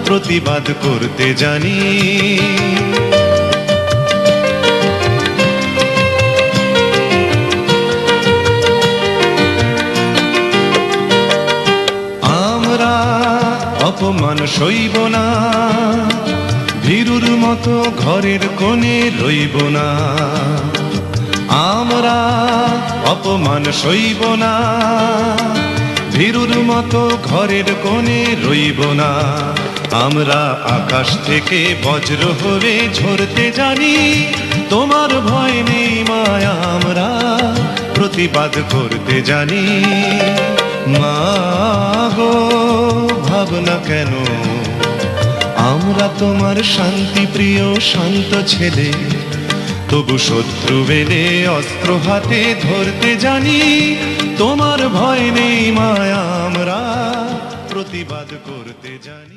প্রতিবাদ করতে জানি। আমরা অপমান সইব না, ভীরুর মতো ঘরের কোণে রইব না। আমরা অপমান সইব না, ভীরুর মতো ঘরের কোণে রইব না। আমরা আকাশ থেকে বজ্র হয়ে ঝরতে জানি, তোমার ভয় নেই মায়া, আমরা প্রতিবাদ করতে জানি। মা গো ভাবনা কেন, আমরা তোমার শান্তি প্রিয় শান্ত ছেলে, তবু শত্রু এলে অস্ত্র হাতে ধরতে জানি। তোমার ভয় নেই মায়া, আমরা প্রতিবাদ করতে জানি।